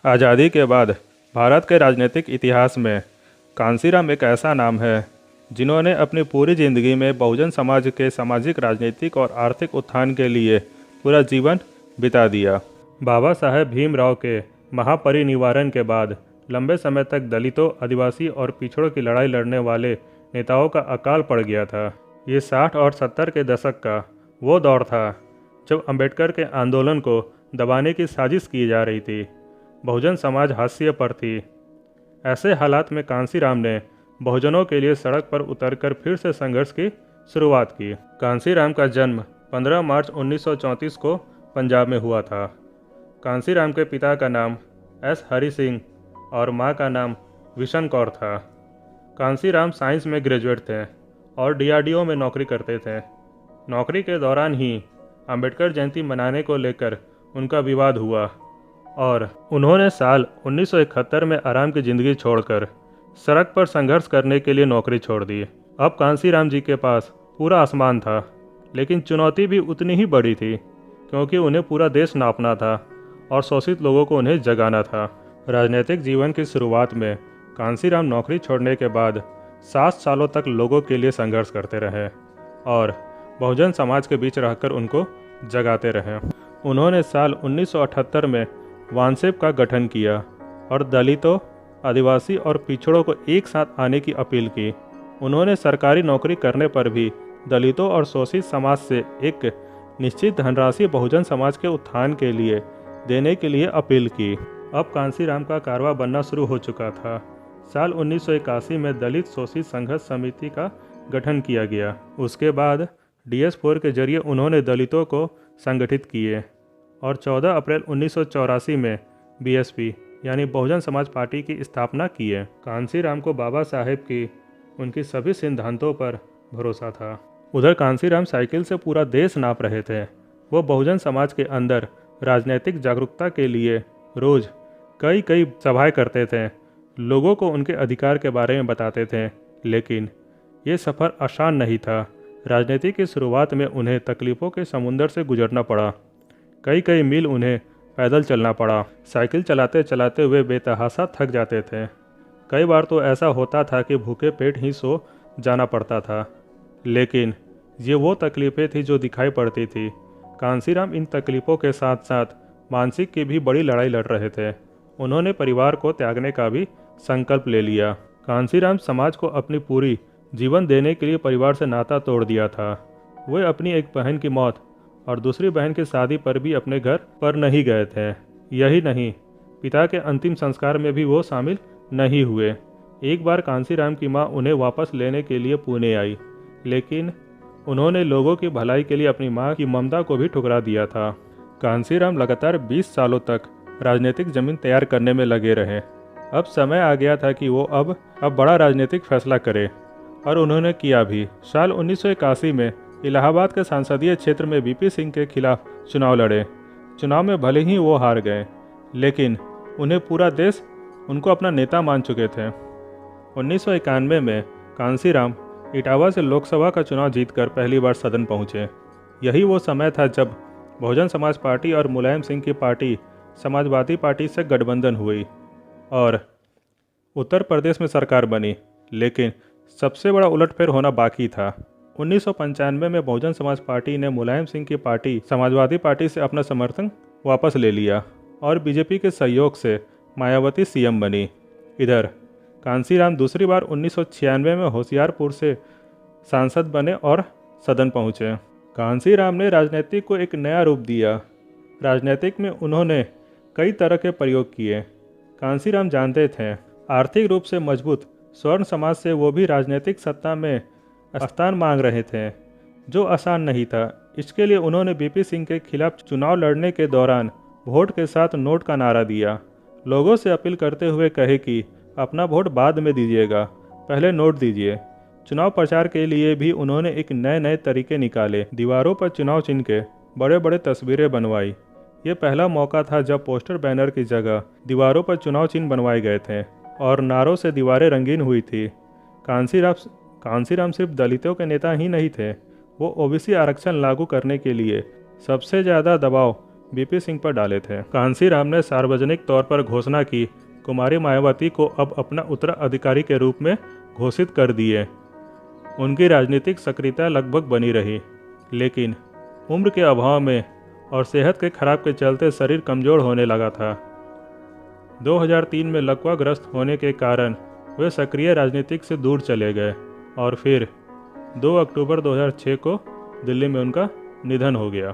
आज़ादी के बाद भारत के राजनीतिक इतिहास में कांशीराम एक ऐसा नाम है जिन्होंने अपनी पूरी ज़िंदगी में बहुजन समाज के सामाजिक, राजनीतिक और आर्थिक उत्थान के लिए पूरा जीवन बिता दिया। बाबा साहेब भीमराव के महापरिनिर्वाण के बाद लंबे समय तक दलितों, आदिवासी और पिछड़ों की लड़ाई लड़ने वाले नेताओं का अकाल पड़ गया था। ये 60 और 70 के दशक का वो दौर था जब अंबेडकर के आंदोलन को दबाने की साजिश की जा रही थी। बहुजन समाज हाशिए पर थी। ऐसे हालात में कांशीराम ने बहुजनों के लिए सड़क पर उतरकर फिर से संघर्ष की शुरुआत की। कांशीराम का जन्म 15 मार्च 1934 को पंजाब में हुआ था। कांशीराम के पिता का नाम एस हरि सिंह और मां का नाम विशन कौर था। कांशीराम साइंस में ग्रेजुएट थे और डीआरडीओ में नौकरी करते थे। नौकरी के दौरान ही अंबेडकर जयंती मनाने को लेकर उनका विवाद हुआ और उन्होंने साल 1971 में आराम की ज़िंदगी छोड़कर सड़क पर संघर्ष करने के लिए नौकरी छोड़ दी। अब कांशीराम जी के पास पूरा आसमान था, लेकिन चुनौती भी उतनी ही बड़ी थी, क्योंकि उन्हें पूरा देश नापना था और शोषित लोगों को उन्हें जगाना था। राजनीतिक जीवन की शुरुआत में कांशीराम नौकरी छोड़ने के बाद 7 सालों तक लोगों के लिए संघर्ष करते रहे और बहुजन समाज के बीच रहकर उनको जगाते रहे। उन्होंने साल 1978 में वानसेप का गठन किया और दलितों, आदिवासी और पिछड़ों को एक साथ आने की अपील की। उन्होंने सरकारी नौकरी करने पर भी दलितों और शोषित समाज से एक निश्चित धनराशि बहुजन समाज के उत्थान के लिए देने के लिए अपील की। अब कांशीराम का कारवां बनना शुरू हो चुका था। साल 1981 में दलित शोषित संघर्ष समिति का गठन किया गया। उसके बाद DS4 के जरिए उन्होंने दलितों को संगठित किए और 14 अप्रैल 1984 में BSP यानी बहुजन समाज पार्टी की स्थापना की है। कांशीराम को बाबा साहेब की उनकी सभी सिद्धांतों पर भरोसा था। उधर कांशीराम साइकिल से पूरा देश नाप रहे थे। वो बहुजन समाज के अंदर राजनीतिक जागरूकता के लिए रोज कई सभाएं करते थे, लोगों को उनके अधिकार के बारे में बताते थे। लेकिन ये सफ़र आसान नहीं था। राजनीति की शुरुआत में उन्हें तकलीफ़ों के समुंदर से गुजरना पड़ा। कई मील उन्हें पैदल चलना पड़ा। साइकिल चलाते चलाते वे बेतहाशा थक जाते थे। कई बार तो ऐसा होता था कि भूखे पेट ही सो जाना पड़ता था। लेकिन ये वो तकलीफ़ें थी जो दिखाई पड़ती थी। कांशीराम इन तकलीफ़ों के साथ साथ मानसिक की भी बड़ी लड़ाई लड़ रहे थे। उन्होंने परिवार को त्यागने का भी संकल्प ले लिया। कांशीराम समाज को अपनी पूरी जीवन देने के लिए परिवार से नाता तोड़ दिया था। वे अपनी एक बहन की मौत और दूसरी बहन की शादी पर भी अपने घर पर नहीं गए थे। यही नहीं, पिता के अंतिम संस्कार में भी वो शामिल नहीं हुए। एक बार कांशीराम की मां उन्हें वापस लेने के लिए पुणे आई, लेकिन उन्होंने लोगों की भलाई के लिए अपनी मां की ममता को भी ठुकरा दिया था। कांशीराम लगातार 20 सालों तक राजनीतिक जमीन तैयार करने में लगे रहे। अब समय आ गया था कि वो अब बड़ा राजनीतिक फैसला करे, और उन्होंने किया भी। साल 1981 में इलाहाबाद के संसदीय क्षेत्र में VP सिंह के खिलाफ चुनाव लड़े। चुनाव में भले ही वो हार गए, लेकिन उन्हें पूरा देश उनको अपना नेता मान चुके थे। 1991 में कांशीराम इटावा से लोकसभा का चुनाव जीतकर पहली बार सदन पहुंचे। यही वो समय था जब बहुजन समाज पार्टी और मुलायम सिंह की पार्टी समाजवादी पार्टी से गठबंधन हुई और उत्तर प्रदेश में सरकार बनी। लेकिन सबसे बड़ा उलटफेर होना बाकी था। 1995 में बहुजन समाज पार्टी ने मुलायम सिंह की पार्टी समाजवादी पार्टी से अपना समर्थन वापस ले लिया और बीजेपी के सहयोग से मायावती CM बनी। इधर कांशीराम दूसरी बार 1996 में होशियारपुर से सांसद बने और सदन पहुंचे। कांशीराम ने राजनीति को एक नया रूप दिया। राजनीतिक में उन्होंने कई तरह के प्रयोग किए। कांशीराम जानते थे आर्थिक रूप से मजबूत स्वर्ण समाज से वो भी राजनीतिक सत्ता में स्थान मांग रहे थे, जो आसान नहीं था। इसके लिए उन्होंने VP सिंह के खिलाफ चुनाव लड़ने के दौरान वोट के साथ नोट का नारा दिया। लोगों से अपील करते हुए कहे कि अपना वोट बाद में दीजिएगा, पहले नोट दीजिए। चुनाव प्रचार के लिए भी उन्होंने एक नए तरीके निकाले। दीवारों पर चुनाव चिन्ह के बड़े तस्वीरें बनवाई। ये पहला मौका था जब पोस्टर बैनर की जगह दीवारों पर चुनाव चिन्ह बनवाए गए थे और नारों से दीवारें रंगीन हुई थी। कांशीराम सिर्फ दलितों के नेता ही नहीं थे, वो OBC आरक्षण लागू करने के लिए सबसे ज़्यादा दबाव वीपी सिंह पर डाले थे। कांशीराम ने सार्वजनिक तौर पर घोषणा की कुमारी मायावती को अब अपना उत्तराधिकारी के रूप में घोषित कर दिए। उनकी राजनीतिक सक्रियता लगभग बनी रही, लेकिन उम्र के अभाव में और सेहत के खराब के चलते शरीर कमजोर होने लगा था। 2003 में लकवा ग्रस्त होने के कारण वे सक्रिय राजनीतिक से दूर चले गए और फिर 2 अक्टूबर 2006 को दिल्ली में उनका निधन हो गया।